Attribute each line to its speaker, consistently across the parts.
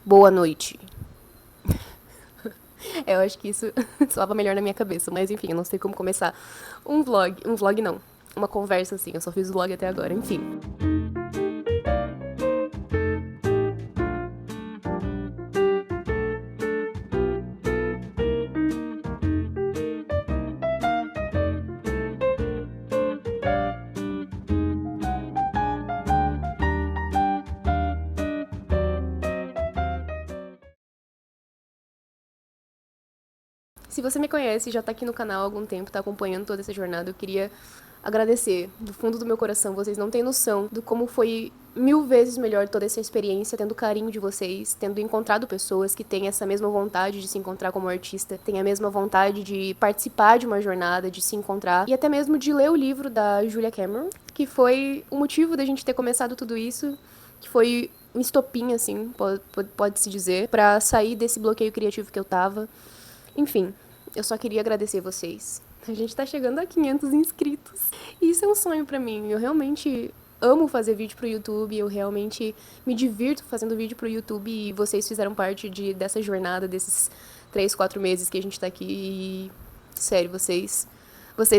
Speaker 1: Boa noite. Eu acho que isso soava melhor na minha cabeça, mas enfim, eu não sei como começar um vlog. Um vlog não. Uma conversa assim, eu só fiz vlog até agora, enfim. Se você me conhece e já tá aqui no canal há algum tempo, tá acompanhando toda essa jornada, eu queria agradecer do fundo do meu coração. Vocês não têm noção do como foi 1000 vezes melhor toda essa experiência, tendo carinho de vocês, tendo encontrado pessoas que têm essa mesma vontade de se encontrar como artista, têm a mesma vontade de participar de uma jornada, de se encontrar, e até mesmo de ler o livro da Julia Cameron, que foi o motivo da gente ter começado tudo isso, que foi um estopim, assim, pode-se dizer, pra sair desse bloqueio criativo que eu tava. Enfim, eu só queria agradecer vocês. A gente tá chegando a 500 inscritos. E isso é um sonho pra mim. Eu realmente amo fazer vídeo pro YouTube. Eu realmente me divirto fazendo vídeo pro YouTube. E vocês fizeram parte dessa jornada, desses 3, 4 meses que a gente tá aqui. E, sério, vocês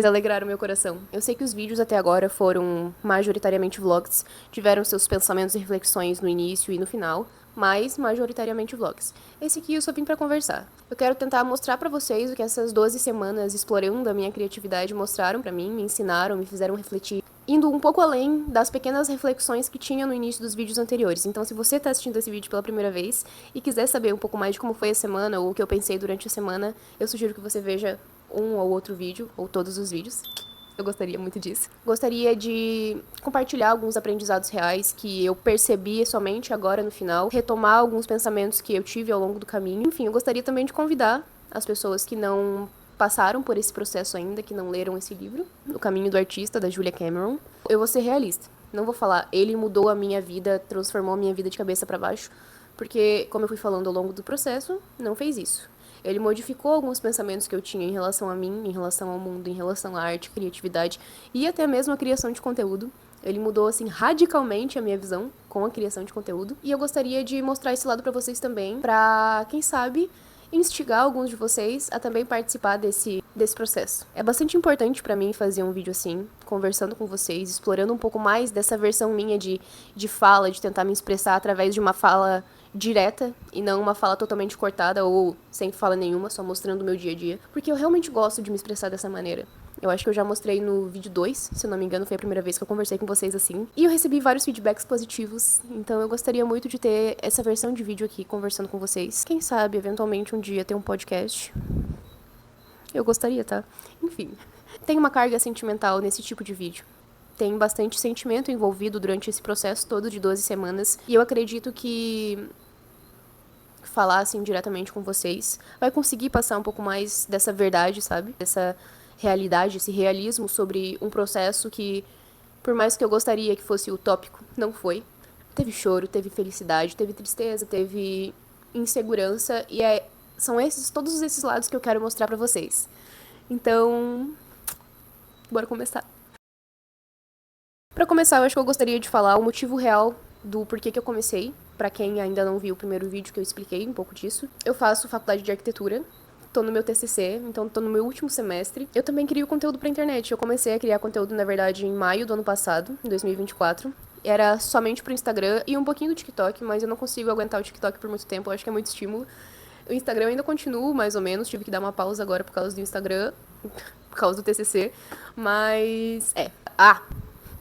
Speaker 1: alegraram meu coração. Eu sei que os vídeos até agora foram majoritariamente vlogs, tiveram seus pensamentos e reflexões no início e no final, mas majoritariamente vlogs. Esse aqui eu só vim pra conversar. Eu quero tentar mostrar pra vocês o que essas 12 semanas explorando a minha criatividade mostraram pra mim, me ensinaram, me fizeram refletir, indo um pouco além das pequenas reflexões que tinha no início dos vídeos anteriores. Então, se você tá assistindo esse vídeo pela primeira vez e quiser saber um pouco mais de como foi a semana ou o que eu pensei durante a semana, eu sugiro que você veja um ou outro vídeo, ou todos os vídeos. Eu gostaria muito disso. Gostaria de compartilhar alguns aprendizados reais que eu percebi somente agora no final, retomar alguns pensamentos que eu tive ao longo do caminho. Enfim, eu gostaria também de convidar as pessoas que não passaram por esse processo ainda, que não leram esse livro, O Caminho do Artista, da Julia Cameron. Eu vou ser realista. Não vou falar, ele mudou a minha vida, transformou a minha vida de cabeça para baixo, porque, como eu fui falando ao longo do processo, não fez isso. Ele modificou alguns pensamentos que eu tinha em relação a mim, em relação ao mundo, em relação à arte, criatividade e até mesmo a criação de conteúdo. Ele mudou, assim, radicalmente a minha visão com a criação de conteúdo. E eu gostaria de mostrar esse lado pra vocês também, pra, quem sabe, instigar alguns de vocês a também participar desse processo. É bastante importante pra mim fazer um vídeo assim, conversando com vocês, explorando um pouco mais dessa versão minha de fala, de tentar me expressar através de uma fala direta e não uma fala totalmente cortada ou sem fala nenhuma, só mostrando o meu dia a dia. Porque eu realmente gosto de me expressar dessa maneira. Eu acho que eu já mostrei no vídeo 2, se eu não me engano, foi a primeira vez que eu conversei com vocês assim. E eu recebi vários feedbacks positivos, então eu gostaria muito de ter essa versão de vídeo aqui, conversando com vocês. Quem sabe, eventualmente, um dia ter um podcast. Eu gostaria, tá? Enfim. Tem uma carga sentimental nesse tipo de vídeo. Tem bastante sentimento envolvido durante esse processo todo de 12 semanas. E eu acredito que falar assim diretamente com vocês vai conseguir passar um pouco mais dessa verdade, sabe? Dessa realidade, esse realismo sobre um processo que, por mais que eu gostaria que fosse utópico, não foi. Teve choro, teve felicidade, teve tristeza, teve insegurança e são todos esses lados que eu quero mostrar pra vocês. Então, bora começar. Pra começar, eu acho que eu gostaria de falar o motivo real do porquê que eu comecei. Pra quem ainda não viu o primeiro vídeo que eu expliquei um pouco disso. Eu faço faculdade de arquitetura, tô no meu TCC, então tô no meu último semestre. Eu também crio conteúdo pra internet. Eu comecei a criar conteúdo, na verdade, em maio do ano passado, em 2024. Era somente pro Instagram e um pouquinho do TikTok, mas eu não consigo aguentar o TikTok por muito tempo, eu acho que é muito estímulo. O Instagram eu ainda continuo, mais ou menos, tive que dar uma pausa agora por causa do Instagram, por causa do TCC, mas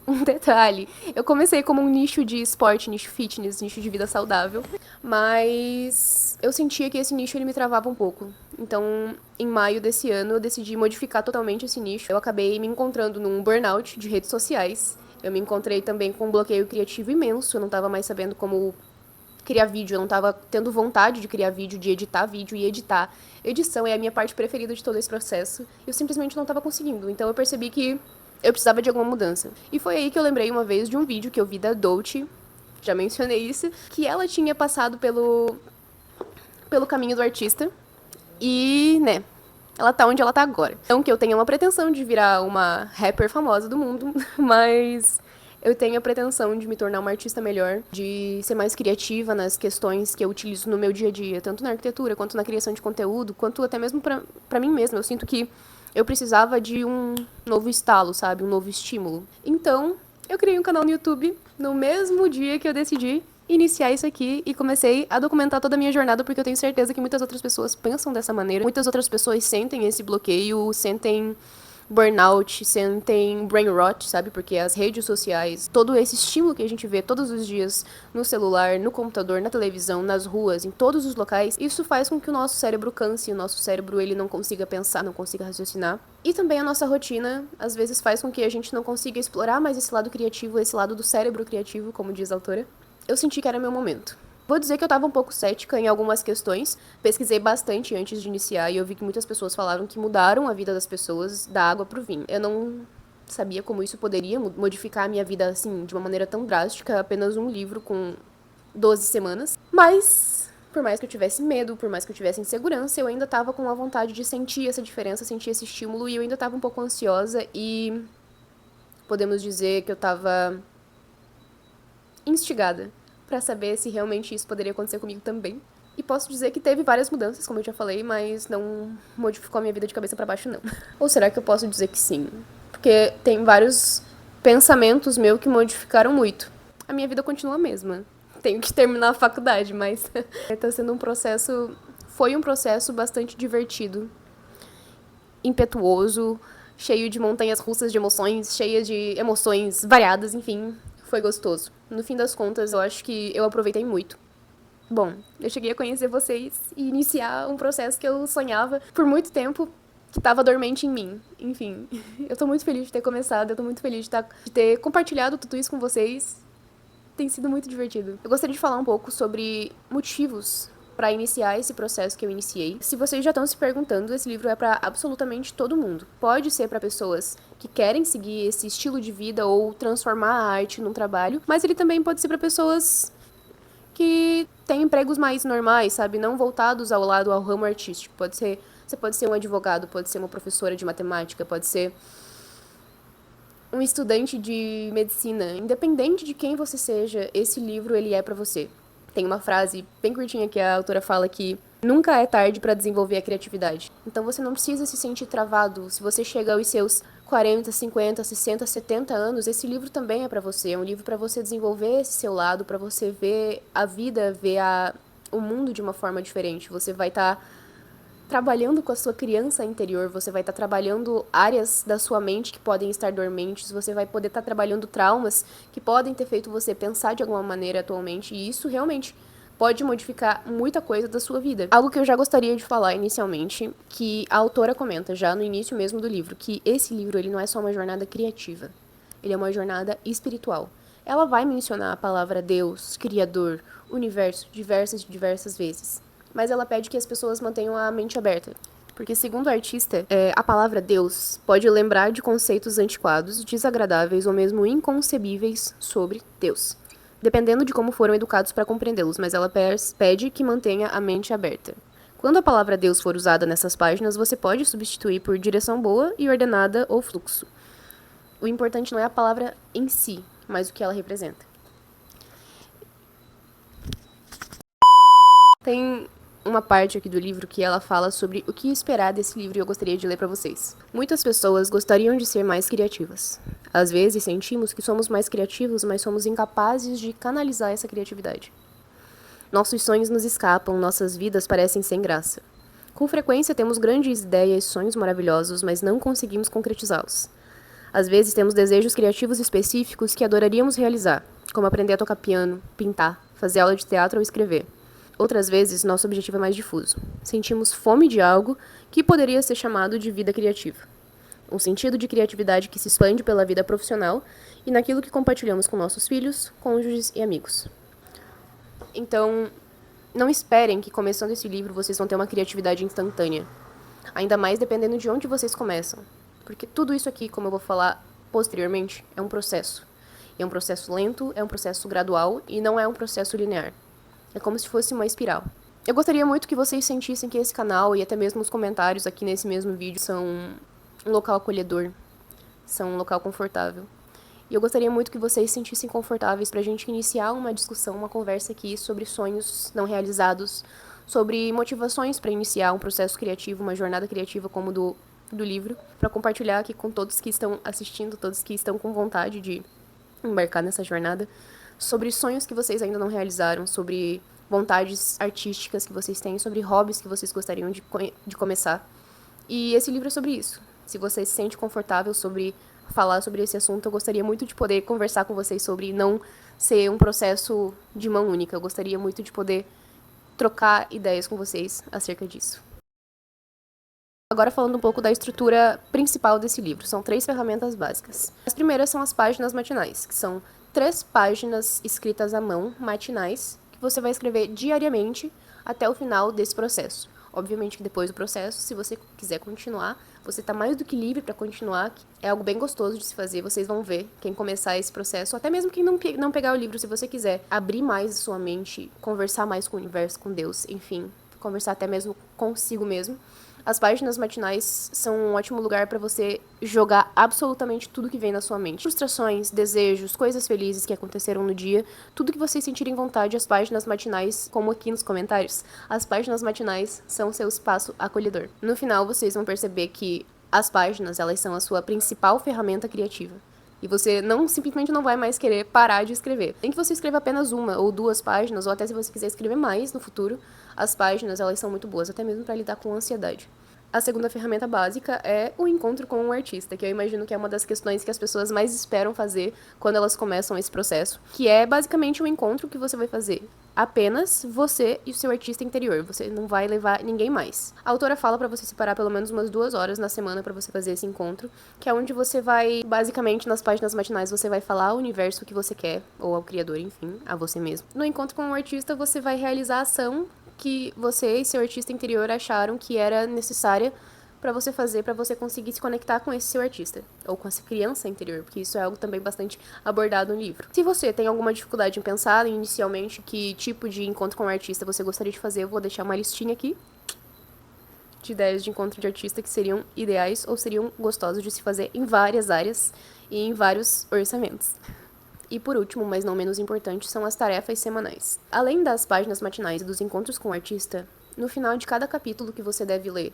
Speaker 1: um detalhe, eu comecei como um nicho de esporte, nicho fitness, nicho de vida saudável, mas eu sentia que esse nicho ele me travava um pouco. Então, em maio desse ano, eu decidi modificar totalmente esse nicho. Eu acabei me encontrando num burnout de redes sociais. Eu me encontrei também com um bloqueio criativo imenso, eu não tava mais sabendo como criar vídeo, eu não tava tendo vontade de criar vídeo, de editar vídeo e editar. Edição é a minha parte preferida de todo esse processo. Eu simplesmente não tava conseguindo. Então eu percebi que eu precisava de alguma mudança. E foi aí que eu lembrei uma vez de um vídeo que eu vi da Dolce, já mencionei isso, que ela tinha passado pelo caminho do artista e, né, ela tá onde ela tá agora. Não que eu tenha uma pretensão de virar uma rapper famosa do mundo, mas Eu tenho a pretensão de me tornar uma artista melhor, de ser mais criativa nas questões que eu utilizo no meu dia a dia, tanto na arquitetura, quanto na criação de conteúdo, quanto até mesmo pra mim mesma. Eu sinto que eu precisava de um novo estalo, sabe? Um novo estímulo. Então, eu criei um canal no YouTube no mesmo dia que eu decidi iniciar isso aqui e comecei a documentar toda a minha jornada, porque eu tenho certeza que muitas outras pessoas pensam dessa maneira. Muitas outras pessoas sentem esse bloqueio, sentem burnout, sentem brain rot, sabe? Porque as redes sociais, todo esse estímulo que a gente vê todos os dias no celular, no computador, na televisão, nas ruas, em todos os locais, isso faz com que o nosso cérebro canse, o nosso cérebro ele não consiga pensar, não consiga raciocinar. E também a nossa rotina, às vezes, faz com que a gente não consiga explorar mais esse lado criativo, esse lado do cérebro criativo, como diz a autora. Eu senti que era meu momento. Vou dizer que eu tava um pouco cética em algumas questões. Pesquisei bastante antes de iniciar e eu vi que muitas pessoas falaram que mudaram a vida das pessoas da água pro vinho. Eu não sabia como isso poderia modificar a minha vida, assim, de uma maneira tão drástica, apenas um livro com 12 semanas. Mas, por mais que eu tivesse medo, por mais que eu tivesse insegurança, eu ainda tava com a vontade de sentir essa diferença, sentir esse estímulo, e eu ainda tava um pouco ansiosa e podemos dizer que eu tava instigada pra saber se realmente isso poderia acontecer comigo também. E posso dizer que teve várias mudanças, como eu já falei, mas não modificou a minha vida de cabeça pra baixo, não. Ou será que eu posso dizer que sim? Porque tem vários pensamentos meus que modificaram muito. A minha vida continua a mesma. Tenho que terminar a faculdade, mas tá sendo um processo... Foi um processo bastante divertido, impetuoso, cheio de montanhas russas de emoções, cheias de emoções variadas, enfim, foi gostoso. No fim das contas, eu acho que eu aproveitei muito. Bom, eu cheguei a conhecer vocês e iniciar um processo que eu sonhava por muito tempo, que estava dormente em mim. Enfim, eu tô muito feliz de ter começado, eu tô muito feliz de ter compartilhado tudo isso com vocês. Tem sido muito divertido. Eu gostaria de falar um pouco sobre motivos para iniciar esse processo que eu iniciei. Se vocês já estão se perguntando, esse livro é para absolutamente todo mundo. Pode ser para pessoas que querem seguir esse estilo de vida ou transformar a arte num trabalho, mas ele também pode ser para pessoas que têm empregos mais normais, sabe? Não voltados ao ramo artístico. Você pode ser um advogado, pode ser uma professora de matemática, pode ser um estudante de medicina. Independente de quem você seja, esse livro ele é para você. Tem uma frase bem curtinha que a autora fala que nunca é tarde para desenvolver a criatividade. Então você não precisa se sentir travado. Se você chega aos seus 40, 50, 60, 70 anos, esse livro também é para você. É um livro para você desenvolver esse seu lado, para você ver a vida, ver o mundo de uma forma diferente. Você vai estar trabalhando com a sua criança interior, você vai estar trabalhando áreas da sua mente que podem estar dormentes, você vai poder estar trabalhando traumas que podem ter feito você pensar de alguma maneira atualmente, e isso realmente pode modificar muita coisa da sua vida. Algo que eu já gostaria de falar inicialmente, que a autora comenta já no início mesmo do livro, que esse livro ele não é só uma jornada criativa, ele é uma jornada espiritual. Ela vai mencionar a palavra Deus, Criador, Universo diversas vezes. Mas ela pede que as pessoas mantenham a mente aberta. Porque, segundo a artista, a palavra Deus pode lembrar de conceitos antiquados, desagradáveis ou mesmo inconcebíveis sobre Deus, dependendo de como foram educados para compreendê-los, mas ela pede que mantenha a mente aberta. Quando a palavra Deus for usada nessas páginas, você pode substituir por direção boa e ordenada ou fluxo. O importante não é a palavra em si, mas o que ela representa. Tem uma parte aqui do livro que ela fala sobre o que esperar desse livro e eu gostaria de ler para vocês. Muitas pessoas gostariam de ser mais criativas. Às vezes sentimos que somos mais criativos, mas somos incapazes de canalizar essa criatividade. Nossos sonhos nos escapam, nossas vidas parecem sem graça. Com frequência temos grandes ideias, sonhos maravilhosos, mas não conseguimos concretizá-los. Às vezes temos desejos criativos específicos que adoraríamos realizar, como aprender a tocar piano, pintar, fazer aula de teatro ou escrever. Outras vezes, nosso objetivo é mais difuso. Sentimos fome de algo que poderia ser chamado de vida criativa. Um sentido de criatividade que se expande pela vida profissional e naquilo que compartilhamos com nossos filhos, cônjuges e amigos. Então, não esperem que começando esse livro vocês vão ter uma criatividade instantânea. Ainda mais dependendo de onde vocês começam. Porque tudo isso aqui, como eu vou falar posteriormente, é um processo. É um processo lento, é um processo gradual e não é um processo linear. É como se fosse uma espiral. Eu gostaria muito que vocês sentissem que esse canal e até mesmo os comentários aqui nesse mesmo vídeo são um local acolhedor, são um local confortável. E eu gostaria muito que vocês se sentissem confortáveis pra gente iniciar uma discussão, uma conversa aqui sobre sonhos não realizados, sobre motivações para iniciar um processo criativo, uma jornada criativa como do livro, para compartilhar aqui com todos que estão assistindo, todos que estão com vontade de embarcar nessa jornada, sobre sonhos que vocês ainda não realizaram, sobre vontades artísticas que vocês têm, sobre hobbies que vocês gostariam de começar. E esse livro é sobre isso. Se você se sente confortável sobre falar sobre esse assunto, eu gostaria muito de poder conversar com vocês sobre não ser um processo de mão única. Eu gostaria muito de poder trocar ideias com vocês acerca disso. Agora falando um pouco da estrutura principal desse livro, são 3 ferramentas básicas. As primeiras são as páginas matinais, que são 3 páginas escritas à mão, matinais, que você vai escrever diariamente até o final desse processo. Obviamente que depois do processo, se você quiser continuar, você está mais do que livre para continuar. É algo bem gostoso de se fazer, vocês vão ver quem começar esse processo, até mesmo quem não pegar o livro, se você quiser abrir mais a sua mente, conversar mais com o universo, com Deus, enfim, conversar até mesmo consigo mesmo. As páginas matinais são um ótimo lugar para você jogar absolutamente tudo que vem na sua mente. Frustrações, desejos, coisas felizes que aconteceram no dia, tudo que vocês sentirem vontade, as páginas matinais, como aqui nos comentários, as páginas matinais são seu espaço acolhedor. No final, vocês vão perceber que as páginas, elas são a sua principal ferramenta criativa. E você simplesmente não vai mais querer parar de escrever. Nem que você escreva apenas 1 ou 2 páginas, ou até se você quiser escrever mais no futuro, as páginas, elas são muito boas, até mesmo para lidar com ansiedade. A segunda ferramenta básica é o encontro com um artista, que eu imagino que é uma das questões que as pessoas mais esperam fazer quando elas começam esse processo, que é basicamente um encontro que você vai fazer apenas você e o seu artista interior. Você não vai levar ninguém mais. A autora fala para você separar pelo menos umas 2 horas na semana para você fazer esse encontro, que é onde você vai, basicamente, nas páginas matinais, você vai falar ao universo que você quer, ou ao criador, enfim, a você mesmo. No encontro com um artista, você vai realizar a ação que você e seu artista interior acharam que era necessária para você fazer, para você conseguir se conectar com esse seu artista, ou com essa criança interior, porque isso é algo também bastante abordado no livro. Se você tem alguma dificuldade em pensar inicialmente que tipo de encontro com o artista você gostaria de fazer, eu vou deixar uma listinha aqui de ideias de encontro de artista que seriam ideais ou seriam gostosos de se fazer em várias áreas e em vários orçamentos. E por último, mas não menos importante, são as tarefas semanais. Além das páginas matinais e dos encontros com o artista, no final de cada capítulo que você deve ler,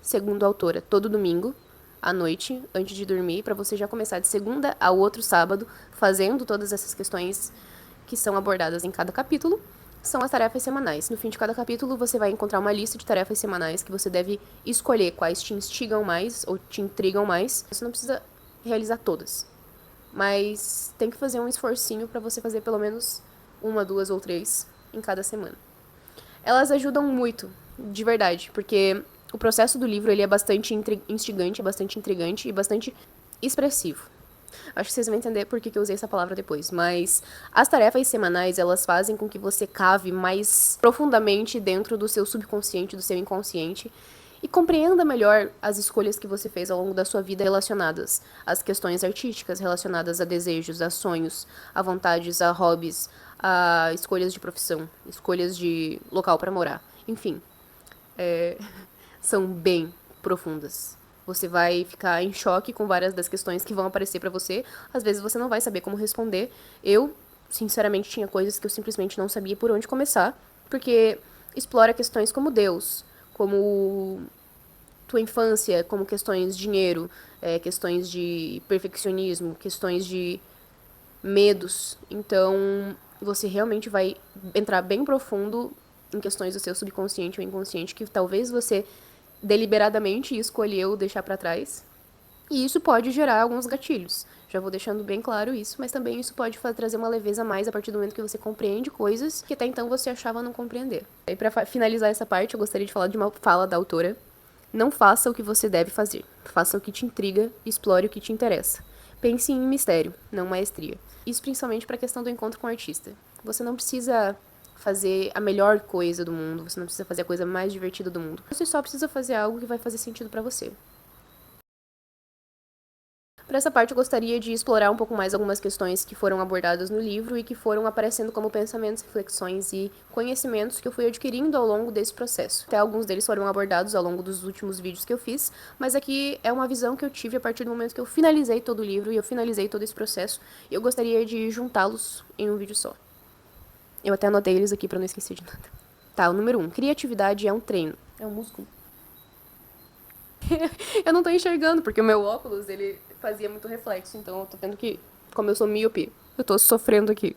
Speaker 1: segundo a autora, todo domingo, à noite, antes de dormir, para você já começar de segunda ao outro sábado, fazendo todas essas questões que são abordadas em cada capítulo, são as tarefas semanais. No fim de cada capítulo, você vai encontrar uma lista de tarefas semanais que você deve escolher quais te instigam mais ou te intrigam mais. Você não precisa realizar todas, mas tem que fazer um esforcinho para você fazer pelo menos 1, 2 ou 3 em cada semana. Elas ajudam muito, de verdade, porque o processo do livro ele é bastante instigante, é bastante intrigante e bastante expressivo. Acho que vocês vão entender por que eu usei essa palavra depois, mas as tarefas semanais, elas fazem com que você cave mais profundamente dentro do seu subconsciente, do seu inconsciente, e compreenda melhor as escolhas que você fez ao longo da sua vida relacionadas às questões artísticas, relacionadas a desejos, a sonhos, a vontades, a hobbies, a escolhas de profissão, escolhas de local para morar. Enfim, são bem profundas. Você vai ficar em choque com várias das questões que vão aparecer pra você. Às vezes você não vai saber como responder. Eu, sinceramente, tinha coisas que eu simplesmente não sabia por onde começar, porque explora questões como Deus, como tua infância, como questões de dinheiro, questões de perfeccionismo, questões de medos. Então, você realmente vai entrar bem profundo em questões do seu subconsciente ou inconsciente que talvez você deliberadamente escolheu deixar pra trás. E isso pode gerar alguns gatilhos. Já vou deixando bem claro isso, mas também isso pode trazer uma leveza a mais a partir do momento que você compreende coisas que até então você achava não compreender. E para finalizar essa parte, eu gostaria de falar de uma fala da autora. Não faça o que você deve fazer. Faça o que te intriga, explore o que te interessa. Pense em mistério, não maestria. Isso principalmente para a questão do encontro com o artista. Você não precisa fazer a melhor coisa do mundo, você não precisa fazer a coisa mais divertida do mundo. Você só precisa fazer algo que vai fazer sentido para você. Para essa parte, eu gostaria de explorar um pouco mais algumas questões que foram abordadas no livro e que foram aparecendo como pensamentos, reflexões e conhecimentos que eu fui adquirindo ao longo desse processo. Até alguns deles foram abordados ao longo dos últimos vídeos que eu fiz, mas aqui é uma visão que eu tive a partir do momento que eu finalizei todo o livro e eu finalizei todo esse processo, e eu gostaria de juntá-los em um vídeo só. Eu até anotei eles aqui para não esquecer de nada. Tá, o número 1. Criatividade é um treino. É um músculo. Eu não tô enxergando, porque o meu óculos, ele fazia muito reflexo, então eu tô tendo que, como eu sou míope, eu tô sofrendo aqui.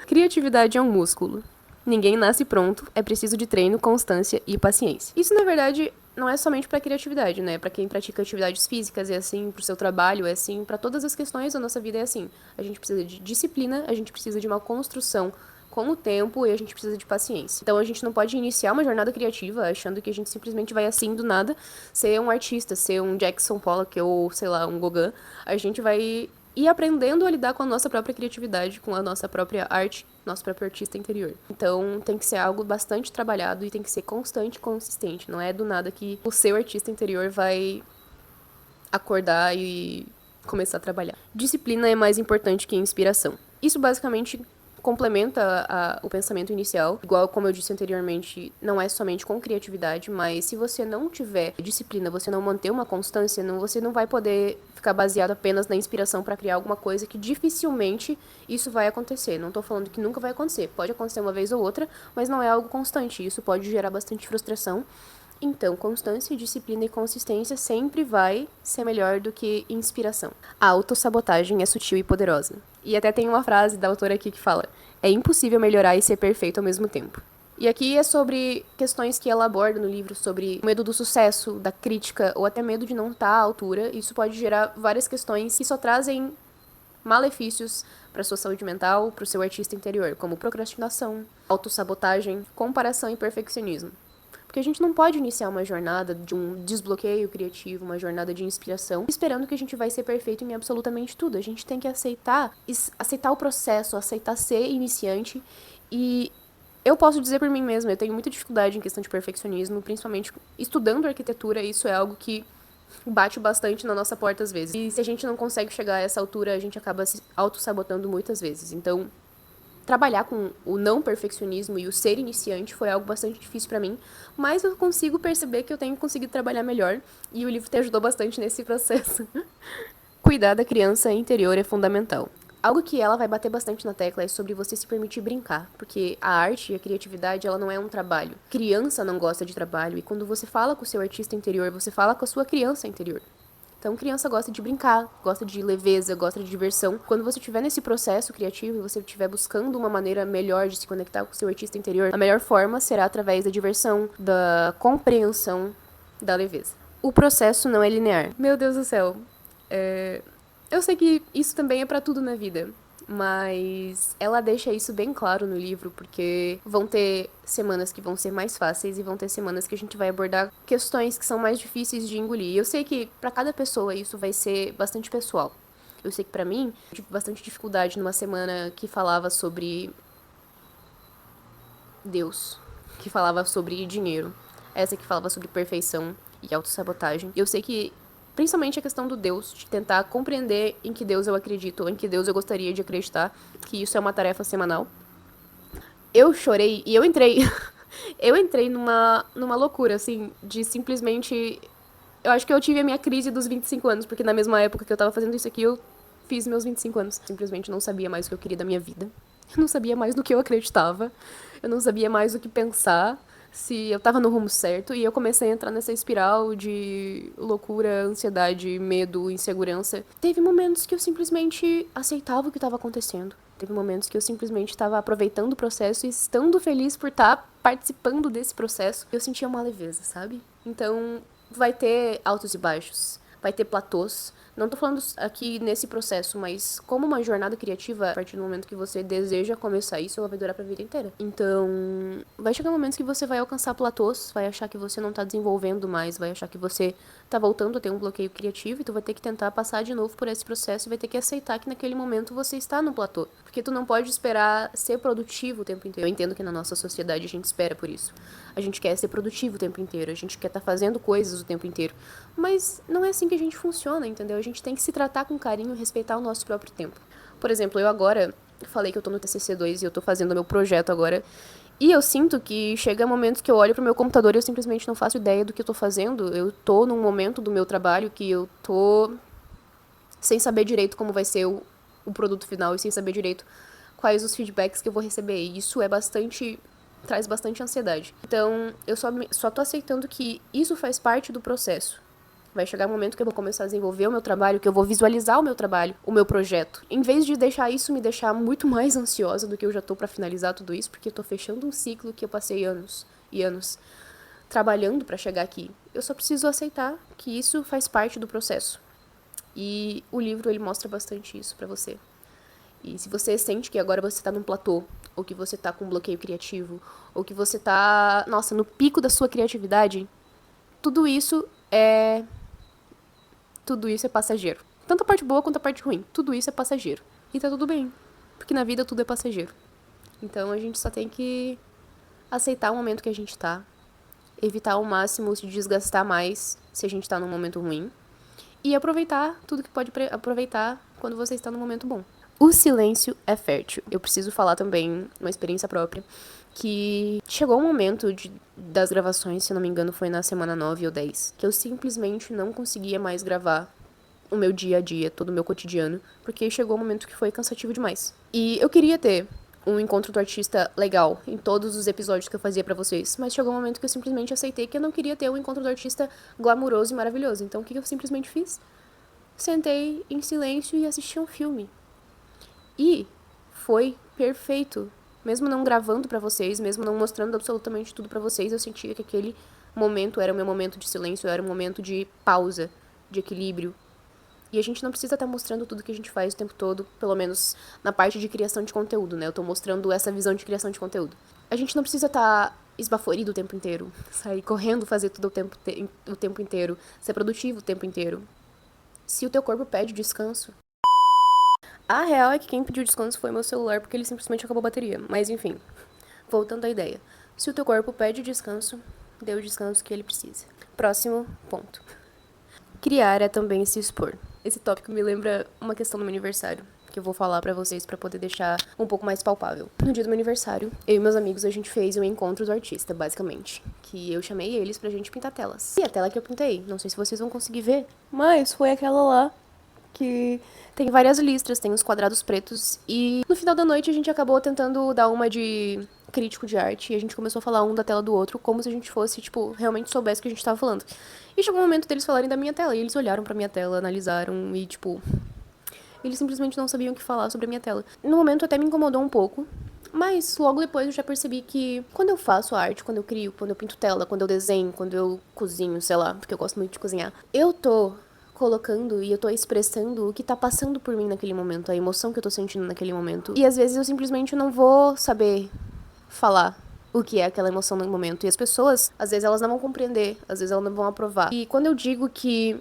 Speaker 1: Criatividade é um músculo. Ninguém nasce pronto, é preciso de treino, constância e paciência. Isso, na verdade, não é somente pra criatividade, né? Pra quem pratica atividades físicas é assim, pro seu trabalho é assim, pra todas as questões da nossa vida é assim. A gente precisa de disciplina, a gente precisa de uma construção com o tempo e a gente precisa de paciência. Então a gente não pode iniciar uma jornada criativa achando que a gente simplesmente vai assim do nada ser um artista, ser um Jackson Pollock ou, sei lá, um Gauguin. A gente vai ir aprendendo a lidar com a nossa própria criatividade, com a nossa própria arte, nosso próprio artista interior. Então tem que ser algo bastante trabalhado e tem que ser constante e consistente. Não é do nada que o seu artista interior vai acordar e começar a trabalhar. Disciplina é mais importante que inspiração. Isso basicamente complementa o pensamento inicial. Igual como eu disse anteriormente, não é somente com criatividade, mas se você não tiver disciplina, você não manter uma constância, você não vai poder ficar baseado apenas na inspiração para criar alguma coisa que dificilmente isso vai acontecer. Não tô falando que nunca vai acontecer. Pode acontecer uma vez ou outra, mas não é algo constante. Isso pode gerar bastante frustração. Então, constância, disciplina e consistência sempre vai ser melhor do que inspiração. A autossabotagem é sutil e poderosa. E até tem uma frase da autora aqui que fala: é impossível melhorar e ser perfeito ao mesmo tempo. E aqui é sobre questões que ela aborda no livro, sobre o medo do sucesso, da crítica, ou até medo de não estar à altura. Isso pode gerar várias questões que só trazem malefícios para sua saúde mental, para o seu artista interior, como procrastinação, autossabotagem, comparação e perfeccionismo. Porque a gente não pode iniciar uma jornada de um desbloqueio criativo, uma jornada de inspiração, esperando que a gente vai ser perfeito em absolutamente tudo. A gente tem que aceitar o processo, aceitar ser iniciante. E eu posso dizer por mim mesma, eu tenho muita dificuldade em questão de perfeccionismo, principalmente estudando arquitetura, isso é algo que bate bastante na nossa porta às vezes. E se a gente não consegue chegar a essa altura, a gente acaba se auto-sabotando muitas vezes. Então, trabalhar com o não perfeccionismo e o ser iniciante foi algo bastante difícil pra mim, mas eu consigo perceber que eu tenho conseguido trabalhar melhor e o livro te ajudou bastante nesse processo. Cuidar da criança interior é fundamental. Algo que ela vai bater bastante na tecla é sobre você se permitir brincar, porque a arte e a criatividade, ela não é um trabalho. Criança não gosta de trabalho, e quando você fala com o seu artista interior, você fala com a sua criança interior. Então, criança gosta de brincar, gosta de leveza, gosta de diversão. Quando você estiver nesse processo criativo e você estiver buscando uma maneira melhor de se conectar com o seu artista interior, a melhor forma será através da diversão, da compreensão, da leveza. O processo não é linear. Meu Deus do céu. Eu sei que isso também é pra tudo na vida, mas ela deixa isso bem claro no livro, porque vão ter semanas que vão ser mais fáceis e vão ter semanas que a gente vai abordar questões que são mais difíceis de engolir. Eu sei que pra cada pessoa isso vai ser bastante pessoal. Eu sei que pra mim, eu tive bastante dificuldade numa semana que falava sobre Deus, que falava sobre dinheiro, essa que falava sobre perfeição e autossabotagem. Eu sei que principalmente a questão do Deus, de tentar compreender em que Deus eu acredito, ou em que Deus eu gostaria de acreditar, que isso é uma tarefa semanal. Eu chorei e eu entrei. Eu entrei numa loucura, assim, de simplesmente. Eu acho que eu tive a minha crise dos 25 anos, porque na mesma época que eu tava fazendo isso aqui, eu fiz meus 25 anos. Simplesmente não sabia mais o que eu queria da minha vida. Eu não sabia mais no que eu acreditava. Eu não sabia mais o que pensar, se eu tava no rumo certo, e eu comecei a entrar nessa espiral de loucura, ansiedade, medo, insegurança. Teve momentos que eu simplesmente aceitava o que estava acontecendo. Teve momentos que eu simplesmente estava aproveitando o processo e estando feliz por estar participando desse processo. Eu sentia uma leveza, sabe? Então, vai ter altos e baixos, vai ter platôs. Não tô falando aqui nesse processo, mas como uma jornada criativa, a partir do momento que você deseja começar isso, ela vai durar pra vida inteira. Então, vai chegar momentos que você vai alcançar platôs, vai achar que você não tá desenvolvendo mais, vai achar que você tá voltando a ter um bloqueio criativo e tu vai ter que tentar passar de novo por esse processo e vai ter que aceitar que naquele momento você está no platô. Porque tu não pode esperar ser produtivo o tempo inteiro. Eu entendo que na nossa sociedade a gente espera por isso. A gente quer ser produtivo o tempo inteiro, a gente quer estar fazendo coisas o tempo inteiro. Mas não é assim que a gente funciona, entendeu? gente tem que se tratar com carinho e respeitar o nosso próprio tempo. Por exemplo, eu agora falei que eu tô no TCC2 e eu tô fazendo o meu projeto agora. E eu sinto que chega momentos que eu olho pro meu computador e eu simplesmente não faço ideia do que eu tô fazendo. Eu tô num momento do meu trabalho que eu tô sem saber direito como vai ser o produto final e sem saber direito quais os feedbacks que eu vou receber. E isso é bastante... traz bastante ansiedade. Então, eu só tô aceitando que isso faz parte do processo. Vai chegar um momento que eu vou começar a desenvolver o meu trabalho, que eu vou visualizar o meu trabalho, o meu projeto. Em vez de deixar isso me deixar muito mais ansiosa do que eu já tô pra finalizar tudo isso, porque eu tô fechando um ciclo que eu passei anos e anos trabalhando pra chegar aqui. Eu só preciso aceitar que isso faz parte do processo. E o livro, ele mostra bastante isso pra você. E se você sente que agora você tá num platô, ou que você tá com um bloqueio criativo, ou que você tá, nossa, no pico da sua criatividade, tudo isso é passageiro. Tanto a parte boa quanto a parte ruim. Tudo isso é passageiro. E tá tudo bem. Porque na vida tudo é passageiro. Então a gente só tem que aceitar o momento que a gente tá. Evitar ao máximo se desgastar mais se a gente tá num momento ruim. E aproveitar tudo que pode aproveitar quando você está num momento bom. O silêncio é fértil. Eu preciso falar também uma experiência própria. Que chegou um momento das gravações, se eu não me engano, foi na semana 9 ou 10, que eu simplesmente não conseguia mais gravar o meu dia a dia, todo o meu cotidiano, porque chegou um momento que foi cansativo demais. E eu queria ter um encontro do artista legal em todos os episódios que eu fazia pra vocês, mas chegou um momento que eu simplesmente aceitei que eu não queria ter um encontro do artista glamuroso e maravilhoso. Então o que eu simplesmente fiz? Sentei em silêncio e assisti um filme. E foi perfeito. Mesmo não gravando pra vocês, mesmo não mostrando absolutamente tudo pra vocês, eu sentia que aquele momento era o meu momento de silêncio, era um momento de pausa, de equilíbrio. E a gente não precisa estar mostrando tudo que a gente faz o tempo todo, pelo menos na parte de criação de conteúdo, né? Eu tô mostrando essa visão de criação de conteúdo. A gente não precisa estar esbaforido o tempo inteiro, sair correndo, fazer tudo o tempo inteiro, ser produtivo o tempo inteiro. Se o teu corpo pede descanso... A real é que quem pediu descanso foi meu celular, porque ele simplesmente acabou a bateria. Mas enfim, voltando à ideia. Se o teu corpo pede descanso, dê o descanso que ele precisa. Próximo ponto. Criar é também se expor. Esse tópico me lembra uma questão do meu aniversário, que eu vou falar pra vocês pra poder deixar um pouco mais palpável. No dia do meu aniversário, eu e meus amigos, a gente fez um encontro do artista, basicamente. Que eu chamei eles pra gente pintar telas. E a tela que eu pintei, não sei se vocês vão conseguir ver, mas foi aquela lá que tem várias listras, tem os quadrados pretos. E no final da noite a gente acabou tentando dar uma de crítico de arte. E a gente começou a falar um da tela do outro, como se a gente fosse, tipo, realmente soubesse o que a gente tava falando. E chegou o momento deles falarem da minha tela. E eles olharam pra minha tela, analisaram e, tipo... eles simplesmente não sabiam o que falar sobre a minha tela. No momento até me incomodou um pouco. Mas logo depois eu já percebi que quando eu faço arte, quando eu crio, quando eu pinto tela, quando eu desenho, quando eu cozinho, sei lá, porque eu gosto muito de cozinhar, eu tô colocando e eu tô expressando o que tá passando por mim naquele momento, a emoção que eu tô sentindo naquele momento. E às vezes eu simplesmente não vou saber falar o que é aquela emoção no momento. E as pessoas, às vezes elas não vão compreender, às vezes elas não vão aprovar. E quando eu digo que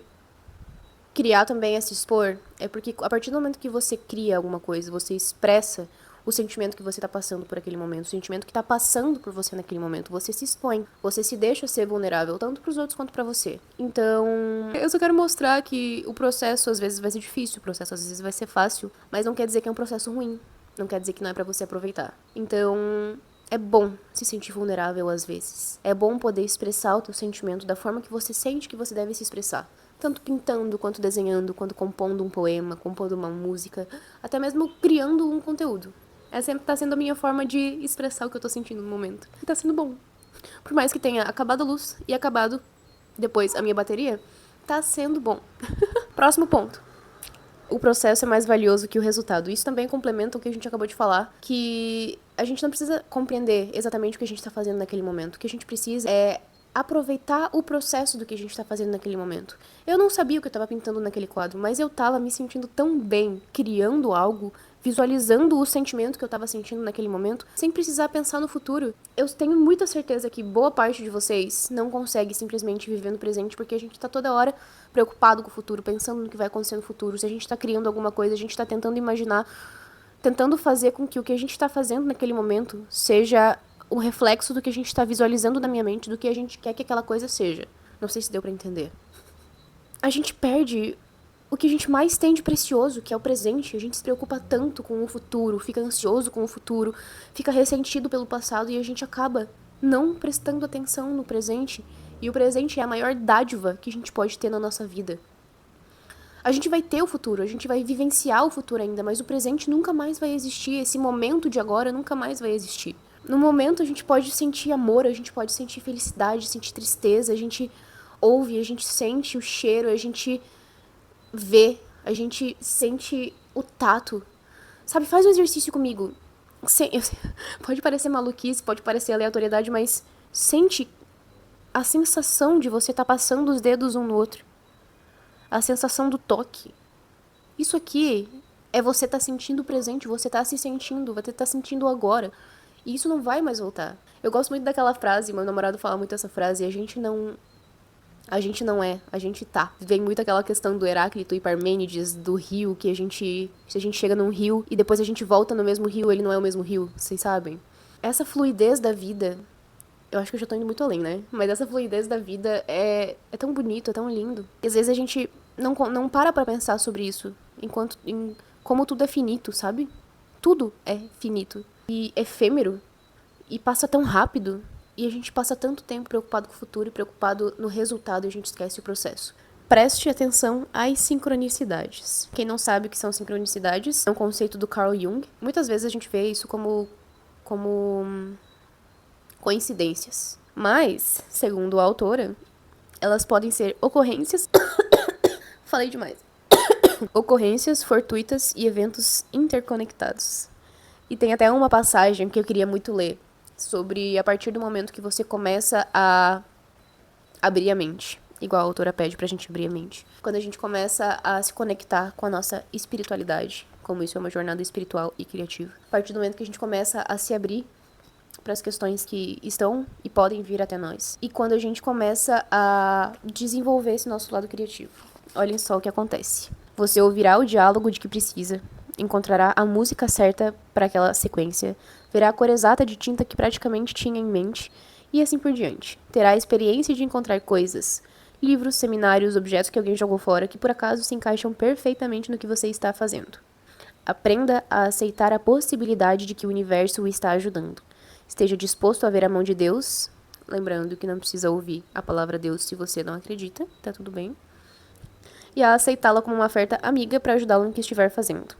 Speaker 1: criar também é se expor, é porque a partir do momento que você cria alguma coisa, você expressa o sentimento que você tá passando por aquele momento, o sentimento que tá passando por você naquele momento, você se expõe, você se deixa ser vulnerável, tanto pros outros quanto pra você. Então, eu só quero mostrar que o processo às vezes vai ser difícil, o processo às vezes vai ser fácil, mas não quer dizer que é um processo ruim, não quer dizer que não é pra você aproveitar. Então, é bom se sentir vulnerável às vezes. É bom poder expressar o teu sentimento da forma que você sente que você deve se expressar. Tanto pintando, quanto desenhando, quanto compondo um poema, compondo uma música, até mesmo criando um conteúdo. Essa tá sendo a minha forma de expressar o que eu tô sentindo no momento. E tá sendo bom. Por mais que tenha acabado a luz e acabado depois a minha bateria, tá sendo bom. Próximo ponto. O processo é mais valioso que o resultado. Isso também complementa o que a gente acabou de falar, que a gente não precisa compreender exatamente o que a gente tá fazendo naquele momento. O que a gente precisa é aproveitar o processo do que a gente tá fazendo naquele momento. Eu não sabia o que eu tava pintando naquele quadro, mas eu tava me sentindo tão bem criando algo, visualizando o sentimento que eu tava sentindo naquele momento, sem precisar pensar no futuro. Eu tenho muita certeza que boa parte de vocês não consegue simplesmente viver no presente, porque a gente tá toda hora preocupado com o futuro, pensando no que vai acontecer no futuro. Se a gente tá criando alguma coisa, a gente tá tentando imaginar, tentando fazer com que o que a gente tá fazendo naquele momento seja o reflexo do que a gente tá visualizando na minha mente, do que a gente quer que aquela coisa seja. Não sei se deu pra entender. A gente perde o que a gente mais tem de precioso, que é o presente. A gente se preocupa tanto com o futuro, fica ansioso com o futuro, fica ressentido pelo passado e a gente acaba não prestando atenção no presente. E o presente é a maior dádiva que a gente pode ter na nossa vida. A gente vai ter o futuro, a gente vai vivenciar o futuro ainda, mas o presente nunca mais vai existir, esse momento de agora nunca mais vai existir. No momento a gente pode sentir amor, a gente pode sentir felicidade, sentir tristeza, a gente ouve, a gente sente o cheiro, a gente vê, a gente sente o tato. Sabe, faz um exercício comigo. Pode parecer maluquice, pode parecer aleatoriedade, mas sente a sensação de você estar passando os dedos um no outro. A sensação do toque. Isso aqui é você estar sentindo o presente, você tá se sentindo, você tá sentindo agora. E isso não vai mais voltar. Eu gosto muito daquela frase, meu namorado fala muito essa frase, a gente não é, a gente tá. Vem muito aquela questão do Heráclito e Parmênides, do rio, que se a gente chega num rio e depois a gente volta no mesmo rio, ele não é o mesmo rio, vocês sabem? Essa fluidez da vida, eu acho que eu já tô indo muito além, né? Mas essa fluidez da vida é tão bonito, é tão lindo. E às vezes a gente não para pra pensar sobre isso, em como tudo é finito, sabe? Tudo é finito e efêmero e passa tão rápido. E a gente passa tanto tempo preocupado com o futuro e preocupado no resultado e a gente esquece o processo. Preste atenção às sincronicidades. Quem não sabe o que são sincronicidades, é um conceito do Carl Jung. Muitas vezes a gente vê isso como coincidências. Mas, segundo a autora, elas podem ser ocorrências... Falei demais. Ocorrências fortuitas e eventos interconectados. E tem até uma passagem que eu queria muito ler, sobre a partir do momento que você começa a abrir a mente. Igual a autora pede pra gente abrir a mente. Quando a gente começa a se conectar com a nossa espiritualidade, como isso é uma jornada espiritual e criativa. A partir do momento que a gente começa a se abrir para as questões que estão e podem vir até nós. E quando a gente começa a desenvolver esse nosso lado criativo. Olhem só o que acontece. Você ouvirá o diálogo de que precisa, encontrará a música certa para aquela sequência, verá a cor exata de tinta que praticamente tinha em mente, e assim por diante. Terá a experiência de encontrar coisas, livros, seminários, objetos que alguém jogou fora que por acaso se encaixam perfeitamente no que você está fazendo. Aprenda a aceitar a possibilidade de que o universo o está ajudando. Esteja disposto a ver a mão de Deus, lembrando que não precisa ouvir a palavra Deus se você não acredita, tá tudo bem. E a aceitá-la como uma oferta amiga para ajudá-lo no que estiver fazendo.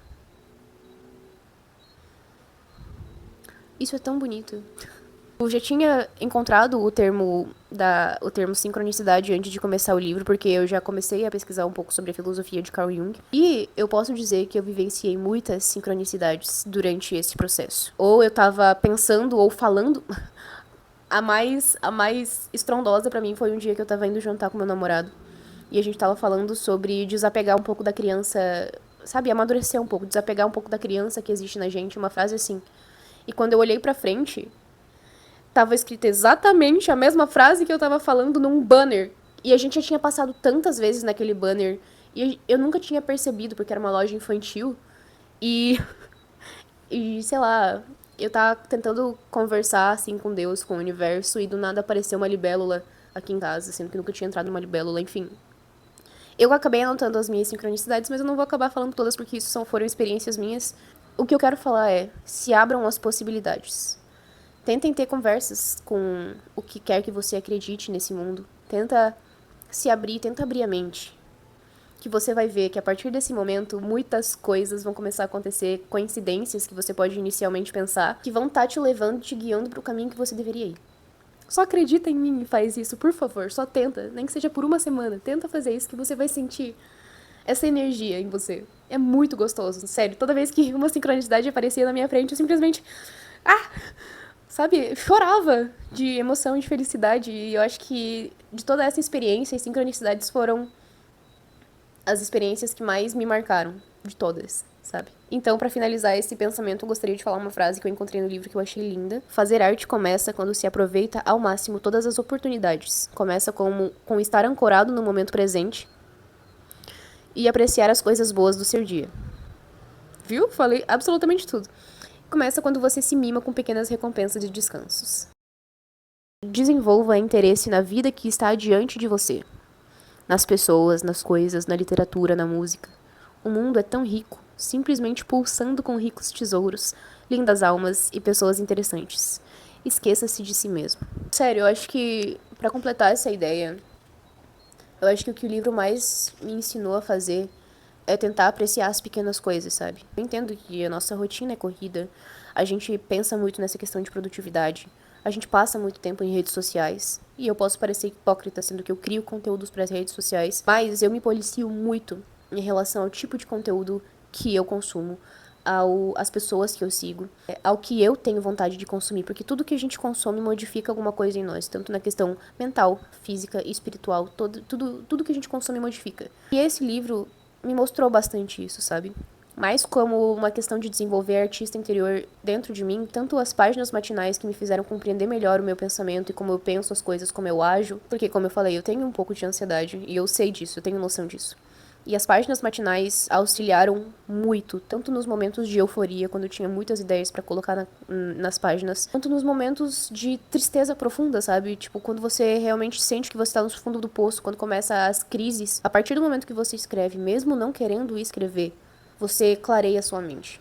Speaker 1: Isso é tão bonito. Eu já tinha encontrado o termo sincronicidade antes de começar o livro, porque eu já comecei a pesquisar um pouco sobre a filosofia de Carl Jung. E eu posso dizer que eu vivenciei muitas sincronicidades durante esse processo. Ou eu tava pensando ou falando... A mais estrondosa pra mim foi um dia que eu tava indo jantar com meu namorado. E a gente tava falando sobre desapegar um pouco da criança, sabe? Amadurecer um pouco, desapegar um pouco da criança que existe na gente, uma frase assim. E quando eu olhei pra frente, tava escrita exatamente a mesma frase que eu tava falando num banner. E a gente já tinha passado tantas vezes naquele banner. E eu nunca tinha percebido, porque era uma loja infantil. E sei lá, eu tava tentando conversar, assim, com Deus, com o universo. E do nada apareceu uma libélula aqui em casa, sendo que nunca tinha entrado uma libélula, enfim. Eu acabei anotando as minhas sincronicidades, mas eu não vou acabar falando todas porque isso foram experiências minhas. O que eu quero falar é, se abram as possibilidades. Tentem ter conversas com o que quer que você acredite nesse mundo. Tenta se abrir, tenta abrir a mente. Que você vai ver que a partir desse momento, muitas coisas vão começar a acontecer, coincidências que você pode inicialmente pensar, que vão estar te levando, te guiando para o caminho que você deveria ir. Só acredita em mim e faz isso, por favor. Só tenta, nem que seja por uma semana. Tenta fazer isso que você vai sentir essa energia em você. É muito gostoso, sério. Toda vez que uma sincronicidade aparecia na minha frente, eu simplesmente... sabe, chorava de emoção e de felicidade. E eu acho que de toda essa experiência, as sincronicidades foram as experiências que mais me marcaram. De todas, sabe? Então, pra finalizar esse pensamento, eu gostaria de falar uma frase que eu encontrei no livro que eu achei linda. Fazer arte começa quando se aproveita ao máximo todas as oportunidades. Começa com estar ancorado no momento presente e apreciar as coisas boas do seu dia. Viu? Falei absolutamente tudo. Começa quando você se mima com pequenas recompensas e descansos. Desenvolva interesse na vida que está diante de você. nas pessoas, nas coisas, na literatura, na música. O mundo é tão rico, simplesmente pulsando com ricos tesouros, lindas almas e pessoas interessantes. Esqueça-se de si mesmo. Sério, eu acho que, pra completar essa ideia, eu acho que o que o livro mais me ensinou a fazer é tentar apreciar as pequenas coisas, sabe? Eu entendo que a nossa rotina é corrida, a gente pensa muito nessa questão de produtividade, a gente passa muito tempo em redes sociais, e eu posso parecer hipócrita sendo que eu crio conteúdos para as redes sociais, mas eu me policio muito em relação ao tipo de conteúdo que eu consumo, às pessoas que eu sigo, ao que eu tenho vontade de consumir, porque tudo que a gente consome modifica alguma coisa em nós, tanto na questão mental, física e espiritual, tudo que a gente consome modifica. E esse livro me mostrou bastante isso, sabe? Mais como uma questão de desenvolver artista interior dentro de mim, tanto as páginas matinais que me fizeram compreender melhor o meu pensamento e como eu penso as coisas, como eu ajo, porque, como eu falei, eu tenho um pouco de ansiedade e eu sei disso, eu tenho noção disso. E as páginas matinais auxiliaram muito, tanto nos momentos de euforia, quando eu tinha muitas ideias pra colocar nas páginas, quanto nos momentos de tristeza profunda, sabe? Tipo, quando você realmente sente que você tá no fundo do poço, quando começa as crises. A partir do momento que você escreve, mesmo não querendo escrever, você clareia a sua mente.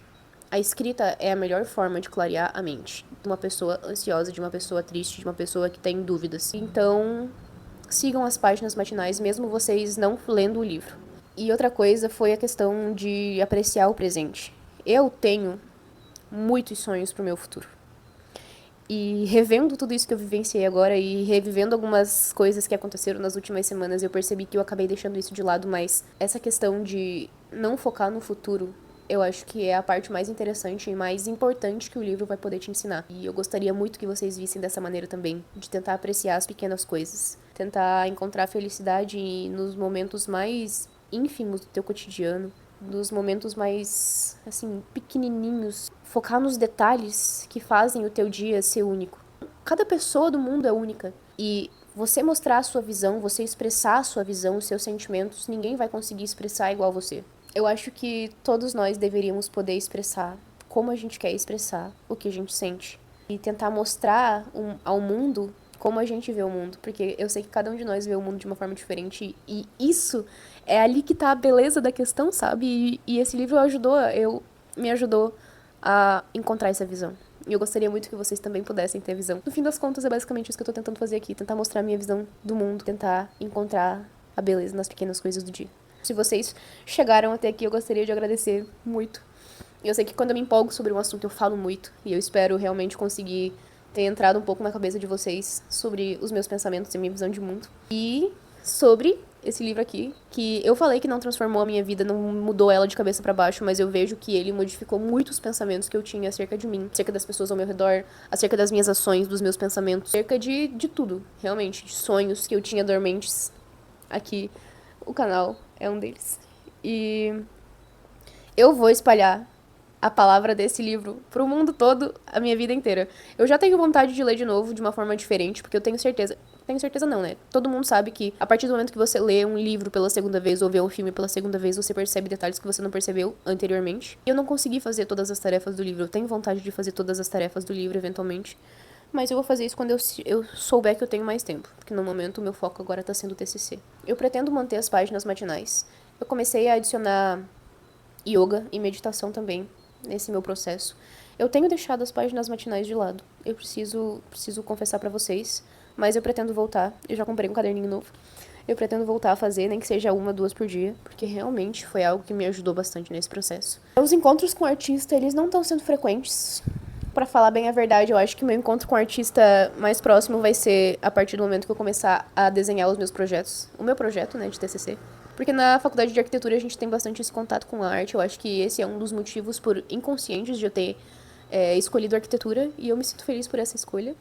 Speaker 1: A escrita é a melhor forma de clarear a mente de uma pessoa ansiosa, de uma pessoa triste, de uma pessoa que tem dúvidas. Então, sigam as páginas matinais, mesmo vocês não lendo o livro. E outra coisa foi a questão de apreciar o presente. Eu tenho muitos sonhos pro meu futuro. E revendo tudo isso que eu vivenciei agora e revivendo algumas coisas que aconteceram nas últimas semanas, eu percebi que eu acabei deixando isso de lado, mas essa questão de não focar no futuro, eu acho que é a parte mais interessante e mais importante que o livro vai poder te ensinar. E eu gostaria muito que vocês vissem dessa maneira também, de tentar apreciar as pequenas coisas, tentar encontrar felicidade nos momentos mais ínfimos do teu cotidiano, nos momentos mais, assim, pequenininhos. Focar nos detalhes que fazem o teu dia ser único. Cada pessoa do mundo é única. E você mostrar a sua visão, você expressar a sua visão, os seus sentimentos, ninguém vai conseguir expressar igual você. Eu acho que todos nós deveríamos poder expressar como a gente quer expressar o que a gente sente. E tentar mostrar ao mundo como a gente vê o mundo, porque eu sei que cada um de nós vê o mundo de uma forma diferente e isso é ali que tá a beleza da questão, sabe? E esse livro me ajudou a encontrar essa visão. E eu gostaria muito que vocês também pudessem ter visão. No fim das contas, é basicamente isso que eu tô tentando fazer aqui, tentar mostrar a minha visão do mundo, tentar encontrar a beleza nas pequenas coisas do dia. Se vocês chegaram até aqui, eu gostaria de agradecer muito. Eu sei que quando eu me empolgo sobre um assunto, eu falo muito, e eu espero realmente conseguir ter entrado um pouco na cabeça de vocês sobre os meus pensamentos e minha visão de mundo. E sobre esse livro aqui, que eu falei que não transformou a minha vida, não mudou ela de cabeça pra baixo, mas eu vejo que ele modificou muitos pensamentos que eu tinha acerca de mim, acerca das pessoas ao meu redor, acerca das minhas ações, dos meus pensamentos, acerca de tudo, realmente, de sonhos que eu tinha dormentes. Aqui, o canal é um deles. E eu vou espalhar a palavra desse livro pro mundo todo a minha vida inteira. Eu já tenho vontade de ler de novo de uma forma diferente, porque eu tenho certeza. Tenho certeza não, né? Todo mundo sabe que a partir do momento que você lê um livro pela segunda vez ou vê um filme pela segunda vez, você percebe detalhes que você não percebeu anteriormente. E eu não consegui fazer todas as tarefas do livro. Eu tenho vontade de fazer todas as tarefas do livro eventualmente. Mas eu vou fazer isso quando eu souber que eu tenho mais tempo. Porque no momento o meu foco agora tá sendo o TCC. Eu pretendo manter as páginas matinais. Eu comecei a adicionar yoga e meditação também nesse meu processo. Eu tenho deixado as páginas matinais de lado. Eu preciso confessar pra vocês, mas eu pretendo voltar. Eu já comprei um caderninho novo. Eu pretendo voltar a fazer, nem que seja uma, duas por dia, porque realmente foi algo que me ajudou bastante nesse processo. Os encontros com o artista, eles não estão sendo frequentes. Pra falar bem a verdade, eu acho que meu encontro com o artista mais próximo vai ser a partir do momento que eu começar a desenhar os meus projetos. O meu projeto, né, de TCC. Porque na faculdade de arquitetura a gente tem bastante esse contato com a arte. Eu acho que esse é um dos motivos por inconscientes de eu ter escolhido arquitetura. E eu me sinto feliz por essa escolha.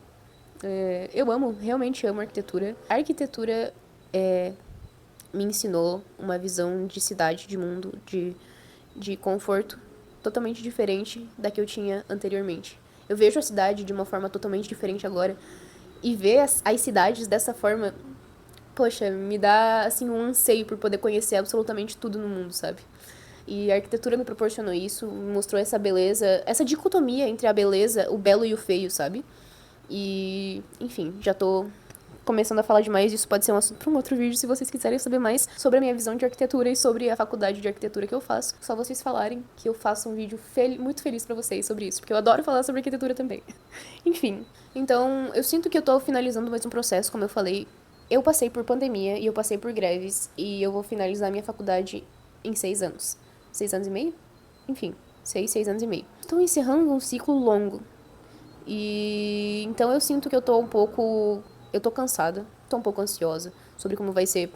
Speaker 1: Eu amo, realmente amo arquitetura. A arquitetura me ensinou uma visão de cidade, de mundo, de conforto totalmente diferente da que eu tinha anteriormente. Eu vejo a cidade de uma forma totalmente diferente agora. E ver as cidades dessa forma, poxa, me dá, assim, um anseio por poder conhecer absolutamente tudo no mundo, sabe? E a arquitetura me proporcionou isso, me mostrou essa beleza, essa dicotomia entre a beleza, o belo e o feio, sabe? E, enfim, já tô começando a falar demais, isso pode ser um assunto para um outro vídeo, se vocês quiserem saber mais sobre a minha visão de arquitetura e sobre a faculdade de arquitetura que eu faço. Só vocês falarem que eu faço um vídeo muito feliz pra vocês sobre isso, porque eu adoro falar sobre arquitetura também. Enfim, então eu sinto que eu tô finalizando mais um processo, como eu falei. Eu passei por pandemia e eu passei por greves e eu vou finalizar minha faculdade em 6 anos. 6 anos e meio? Enfim, 6 anos e meio. Estou encerrando um ciclo longo. E então eu sinto que eu tô cansada, tô um pouco ansiosa sobre como vai ser,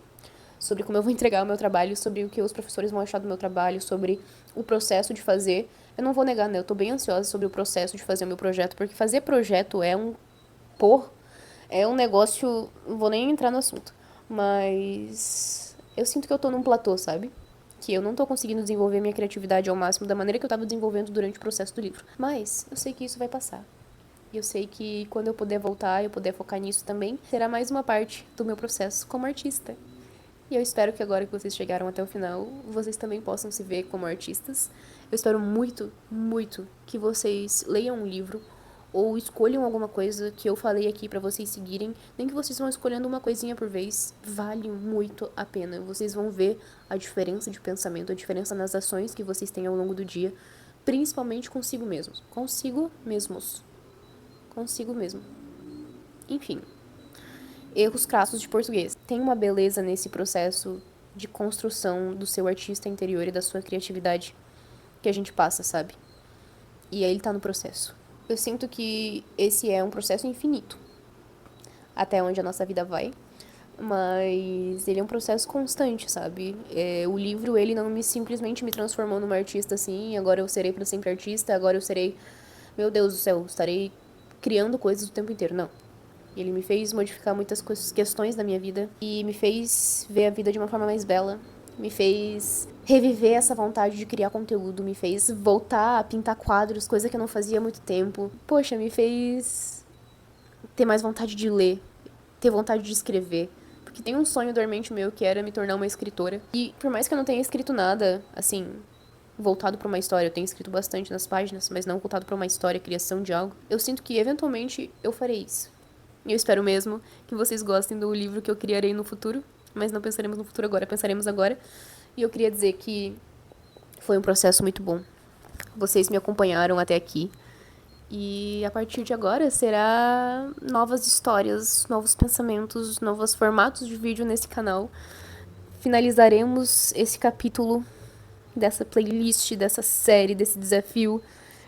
Speaker 1: sobre como eu vou entregar o meu trabalho, sobre o que os professores vão achar do meu trabalho, sobre o processo de fazer. Eu não vou negar, né? Eu tô bem ansiosa sobre o processo de fazer o meu projeto, porque fazer projeto é um negócio, não vou nem entrar no assunto, mas eu sinto que eu tô num platô, sabe? Que eu não tô conseguindo desenvolver minha criatividade ao máximo da maneira que eu tava desenvolvendo durante o processo do livro. Mas eu sei que isso vai passar. E eu sei que quando eu puder voltar, eu puder focar nisso também, será mais uma parte do meu processo como artista. E eu espero que agora que vocês chegaram até o final, vocês também possam se ver como artistas. Eu espero muito, muito que vocês leiam um livro ou escolham alguma coisa que eu falei aqui pra vocês seguirem. Nem que vocês vão escolhendo uma coisinha por vez, vale muito a pena. Vocês vão ver a diferença de pensamento, a diferença nas ações que vocês têm ao longo do dia, principalmente consigo mesmos. Consigo mesmos. Consigo mesmo. Enfim, erros crassos de português. Tem uma beleza nesse processo de construção do seu artista interior e da sua criatividade que a gente passa, sabe? E aí ele tá no processo. Eu sinto que esse é um processo infinito, até onde a nossa vida vai, mas ele é um processo constante, sabe? O livro, ele não simplesmente me transformou numa artista assim, agora eu serei pra sempre artista, agora eu serei, meu Deus do céu, estarei criando coisas o tempo inteiro, não. Ele me fez modificar muitas questões da minha vida e me fez ver a vida de uma forma mais bela. Me fez reviver essa vontade de criar conteúdo, me fez voltar a pintar quadros, coisa que eu não fazia há muito tempo. Poxa, me fez ter mais vontade de ler, ter vontade de escrever. Porque tem um sonho dormente meu que era me tornar uma escritora. E por mais que eu não tenha escrito nada, assim, voltado para uma história, eu tenho escrito bastante nas páginas, mas não voltado para uma história, criação de algo, eu sinto que eventualmente eu farei isso. E eu espero mesmo que vocês gostem do livro que eu criarei no futuro, mas não pensaremos no futuro agora, pensaremos agora. E eu queria dizer que foi um processo muito bom. Vocês me acompanharam até aqui. E a partir de agora será novas histórias, novos pensamentos, novos formatos de vídeo nesse canal. Finalizaremos esse capítulo dessa playlist, dessa série, desse desafio.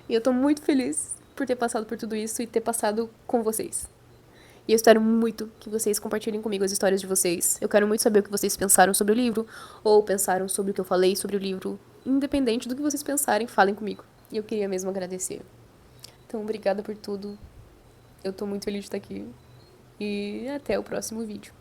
Speaker 1: E eu tô muito feliz por ter passado por tudo isso e ter passado com vocês. E eu espero muito que vocês compartilhem comigo as histórias de vocês. Eu quero muito saber o que vocês pensaram sobre o livro, ou pensaram sobre o que eu falei sobre o livro. Independente do que vocês pensarem, falem comigo. E eu queria mesmo agradecer. Então, obrigada por tudo. Eu tô muito feliz de estar aqui. E até o próximo vídeo.